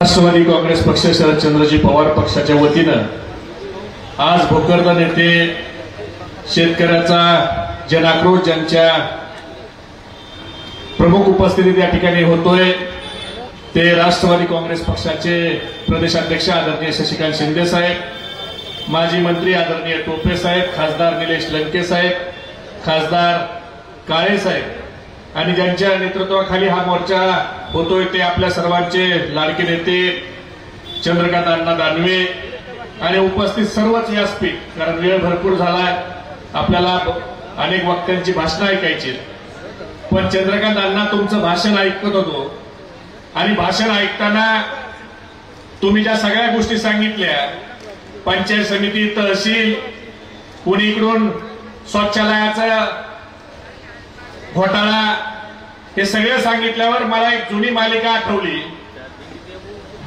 राष्ट्रवादी काँग्रेस पक्ष शरदचंद्रजी पवार पक्षाच्या वतीनं आज भोकरदन येथे शेतकऱ्याचा जनाक्रोश ज्यांच्या प्रमुख उपस्थितीत या ठिकाणी होतोय ते राष्ट्रवादी काँग्रेस पक्षाचे प्रदेशाध्यक्ष आदरणीय शशिकांत शिंदे साहेब, माजी मंत्री आदरणीय टोपे साहेब, खासदार निलेश लंके साहेब, खासदार काळे साहेब आणि ज्यांच्या नेतृत्वाखाली हा मोर्चा होतोय ते आपल्या सर्वांचे लाडके नेते चंद्रकांत अण्णा दानवे आणि उपस्थित सर्वच व्यासपीठ, कारण वेळ भरपूर झालाय, आपल्याला अनेक वक्त्यांची भाषणं ऐकायची, पण चंद्रकांत अण्णा तुमचं भाषण ऐकत होतो आणि भाषण ऐकताना तुम्ही ज्या सगळ्या गोष्टी सांगितल्या, पंचायत समिती, तहसील, कोणी इकडून शौचालयाचा घोटाळा, हे सगळं सांगितल्यावर मला एक जुनी मालिका आठवली,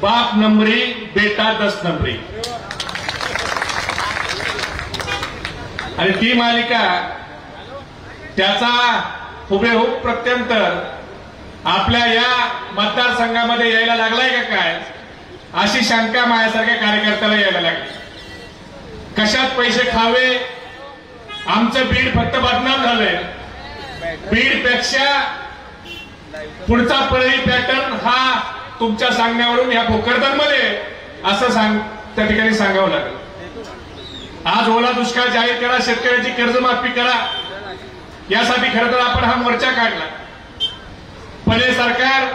बाप नंबरी बेटा 10 नंबरी. आणि ती मालिका त्याचा हुबेहूब प्रत्यंतर आपल्या या मतदारसंघामध्ये यायला लागलाय का काय, अशी शंका माझ्यासारख्या कार्यकर्त्याला यायला लागली. कशात पैसे खावे, आमचं बीड फक्त बदनाम झालंय. बीड पेक्षा पुढचा परळी पॅटर्न हा तुमच्या सांगण्यावरून या भोकरदनमध्ये असं त्या ठिकाणी सांगावं लागेल. आज ओला दुष्काळ जाहीर करा, शेतकऱ्याची कर्जमाफी करा, यासाठी खरं तर आपण हा मोर्चा काढला. पण हे सरकार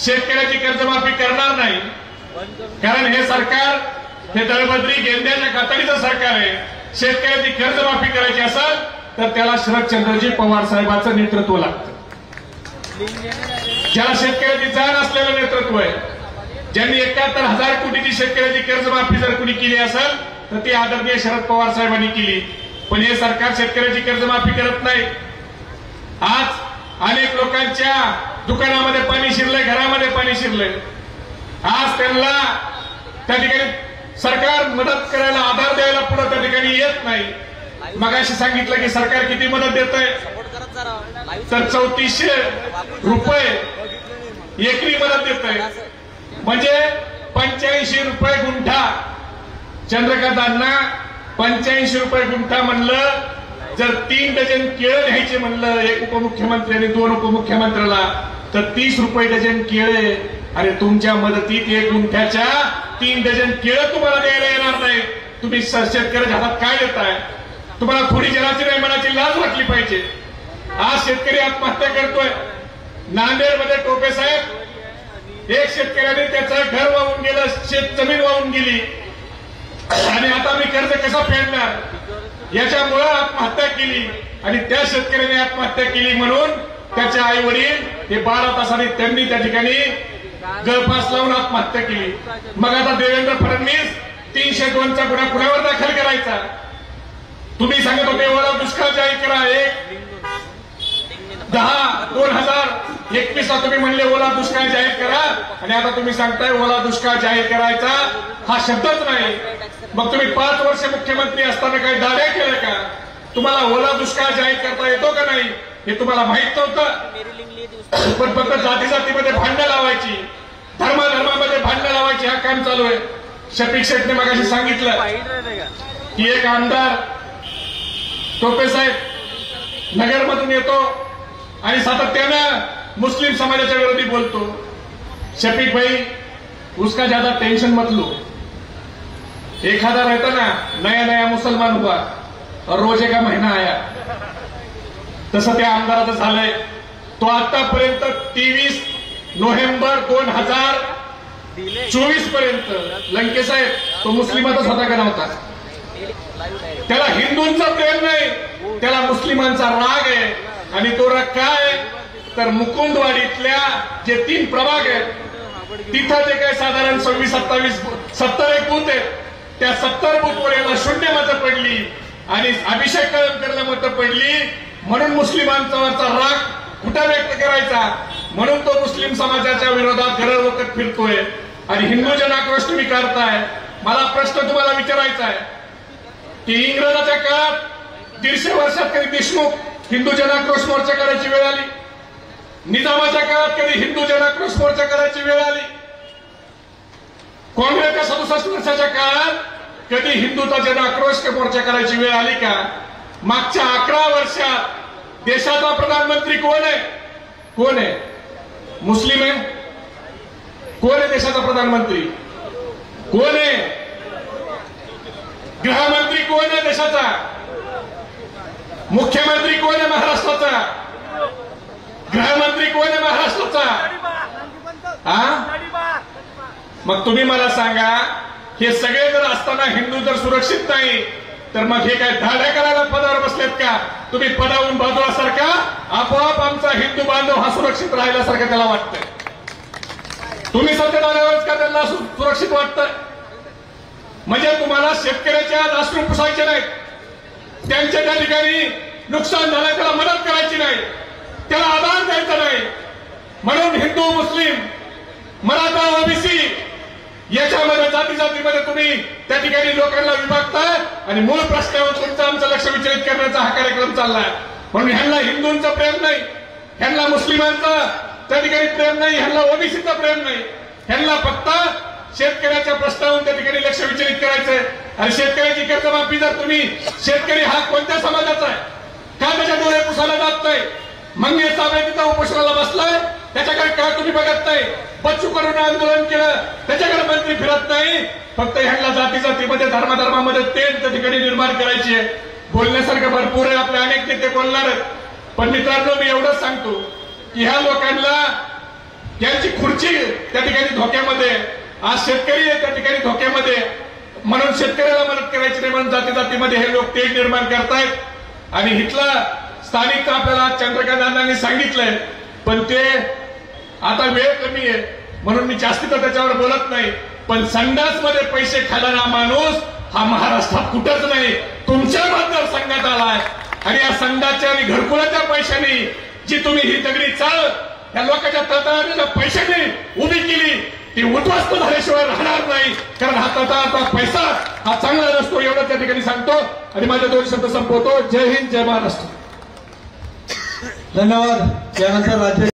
शेतकऱ्याची कर्जमाफी करणार नाही, कारण हे सरकार हे दळबद्री गेंद्याच्या कातडीचं सरकार आहे. शेतकऱ्याची कर्जमाफी करायची असेल तर त्याला शरदचंद्रजी पवार साहेबांचं नेतृत्व लागतं, ज्याला शेतकऱ्याची जाण असलेलं नेतृत्व आहे, ज्यांनी 71,000 कोटीची शेतकऱ्याची कर्जमाफी जर कुणी केली असेल तर ती आदरणीय शरद पवार साहेबांनी केली. पण हे सरकार शेतकऱ्याची कर्जमाफी करत नाही. आज अनेक लोकांच्या दुकानामध्ये पाणी शिरलंय, घरामध्ये पाणी शिरलंय. आज त्यांना त्या ठिकाणी सरकार मदत करायला, आधार द्यायला पुढे त्या ठिकाणी येत नाही. मगाशी सांगितलं की सरकार किती मदत देत आहे, तर 3400 रुपये एकरी मदत देत आहे, म्हणजे 85 रुपये गुंठा. चंद्रकांतांना 85 रुपये गुंठा म्हणलं, जर 3 डझन केळं घ्यायचे म्हणलं एक उपमुख्यमंत्री आणि 2 उपमुख्यमंत्र्याला, तर 30 रुपये डझन केळे. आणि तुमच्या मदतीत 1 गुंठ्याच्या 3 डझन केळं तुम्हाला द्यायला येणार नाही. तुम्ही शेतकऱ्याच्या हातात काय देताय? तुम्हाला थोडी जनाची नाही मनाची लाज वाटली पाहिजे. आज शेतकरी आत्महत्या करतोय. नांदेडमध्ये टोपे साहेब, एक शेतकऱ्याने त्याचं घर वाहून गेलं, शेत जमीन वाहून गेली आणि आता मी कर्ज कसं फेडणार याच्यामुळे आत्महत्या केली. आणि त्या शेतकऱ्याने आत्महत्या केली म्हणून त्याचे आई वडील हे 12 तासांनी त्यांनी त्या ठिकाणी गळफास लावून आत्महत्या केली. मग आता देवेंद्र फडणवीस 302चा गुन्हा कुणावर दाखल करायचा? तुम्ही सांगत होते ओला दुष्काळ जाहीर करा, 1/10/2021 तुम्ही म्हणले ओला दुष्काळ जाहीर करा, आणि आता तुम्ही सांगताय ओला दुष्काळ जाहीर करायचा हा शब्दच नाही. मग तुम्ही 5 वर्ष मुख्यमंत्री असताना काही दाड्या केल्या का? तुम्हाला ओला दुष्काळ जाहीर करता येतो का नाही हे तुम्हाला माहित नव्हतं. पण फक्त जाती जातीमध्ये भांडणं लावायची, धर्माधर्मामध्ये भांडणं लावायची, हा काम चालू आहे. शफिक शेठने मगाशी सांगितलं की एक आमदार टोपे साहेब नगरमधून येतो आणि सातत्यानं मुस्लिम समाजाच्या विरोधी बोलतो. शफिक भाई, उसका ज्यादा टेंशन मत लो. एखादा रहता ना नया नया मुसलमान हुआ और रोजे का महीना आया, तसं त्या आमदाराचं झालंय. तो आतापर्यंत 23 नोव्हेंबर 2024 पर्यंत लंके साहेब तो मुस्लिमातच होता का नव्हता? त्याला हिंदूंचा प्रेम नाही, त्याला मुस्लिमांचा राग आहे. आणि तो राग काय? तर मुकुंदवाडीतल्या जे 3 प्रभाग आहेत तिथं जे काही साधारण 26, 27, 70 एक बूथ आहेत, त्या 70 बूथवर याला 0 मतं पडली आणि अभिषेक कळमकरला मतं पडली. म्हणून मुस्लिमांचा राग कुठं व्यक्त करायचा, म्हणून तो मुस्लिम समाजाच्या विरोधात घरं वखत फिरतोय आणि हिंदू जनाक्रोश तुम्ही करताय. मला प्रश्न तुम्हाला विचारायचा आहे की इंग्रजाच्या काळात 150 वर्षात कधी देशमुख हिंदू जनाक्रोश मोर्चा करायची वेळ आली? निजामाच्या काळात कधी हिंदू जनाक्रोश मोर्चा करायची वेळ आली? काँग्रेसच्या 67 वर्षाच्या काळात कधी हिंदुत्वाचा जन आक्रोश मोर्चा करायची वेळ आली का? मागच्या 11 वर्षात देशाचा प्रधानमंत्री कोण आहे? कोण आहे? मुस्लिम आहे? कोण आहे देशाचा प्रधानमंत्री? कोण आहे? गृहमंत्री कोण आहे देशाचा? मुख्यमंत्री कोण आहे महाराष्ट्राचा? गृहमंत्री कोण आहे महाराष्ट्राचा? मग तुम्ही मला सांगा, हे सगळे जर असताना हिंदू जर सुरक्षित नाही तर मग हे काय धाड्या करायला पदावर बसलेत का? तुम्ही पदावरून बाजूसारखा आपोआप आमचा हिंदू बांधव हा सुरक्षित राहिल्यासारखं त्याला वाटतंय. तुम्ही सत्तेत आल्यावरच का त्यांना सुरक्षित वाटतंय? म्हणजे तुम्हाला शेतकऱ्याच्या अश्रू पुसायचे नाहीत, त्यांच्या त्या ठिकाणी नुकसान झालं त्याला मदत करायची नाही, त्याला आधार द्यायचा नाही. म्हणून हिंदू मुस्लिम मराठा ओबीसी याच्यामध्ये जातीमध्ये तुम्ही त्या ठिकाणी लोकांना विभागताय आणि मूळ प्रश्नावर तुमचं आमचं लक्ष विचलित करण्याचा हा कार्यक्रम चाललाय. म्हणून ह्यांना हिंदूंचं प्रेम नाही, ह्यांना मुस्लिमांचं त्या ठिकाणी प्रेम नाही, ह्यांना ओबीसीचं प्रेम नाही. ह्यांना फक्त शेतकऱ्याच्या प्रश्नावरून त्या ठिकाणी लक्ष विचलित करायचंय. आणि शेतकऱ्याची कर्जमाफी जर तुम्ही, शेतकरी हा कोणत्या समाजाचा आहे का त्याच्या डोळे पुसायला जात नाही? मंगेश साबळे तिथं उपोषणाला बसलाय, त्याच्याकडे का तुम्ही बघत नाही? बच्चू कडून आंदोलन केलं, त्याच्याकडे मंत्री फिरत नाही. फक्त ह्यांना जातीमध्ये धर्मामध्ये तेच त्या ठिकाणी निर्माण करायची आहे. बोलण्यासारखं भरपूर आहे, आपले अनेक नेते बोलणार आहेत. पण मित्रांनो, मी एवढंच सांगतो की ह्या लोकांना यांची खुर्ची त्या ठिकाणी धोक्यामध्ये, आज शेतकरी त्या ठिकाणी धोक्यामध्ये, म्हणून शेतकऱ्याला मदत करायची नाही म्हणून जातीमध्ये हे लोक तेढ निर्माण करतायत. आणि इथला स्थानिक आपल्याला चंद्रकांत अण्णांनी सांगितलंय, पण ते आता वेळ कमी आहे म्हणून मी जास्ती तर त्याच्यावर बोलत नाही. पण संडासमध्ये पैसे खाणारा माणूस हा महाराष्ट्रात कुठंच नाही, तुमच्या मतदारसंघात आलाय. आणि या संघाच्या आणि घरकुलाच्या पैशाने जी तुम्ही ही दगडी चाळ या लोकांच्या तळतळाच्या पैशाने उभी केली, ती उद्ध्वस्त झाल्याशिवाय राहणार नाही. कारण हा तळतळाचा पैसा हा चांगला नसतो, एवढं त्या ठिकाणी सांगतो आणि माझे 2 शब्द संपवतो. जय हिंद, जय महाराष्ट्र. धन्यवाद. यानंतर राज्य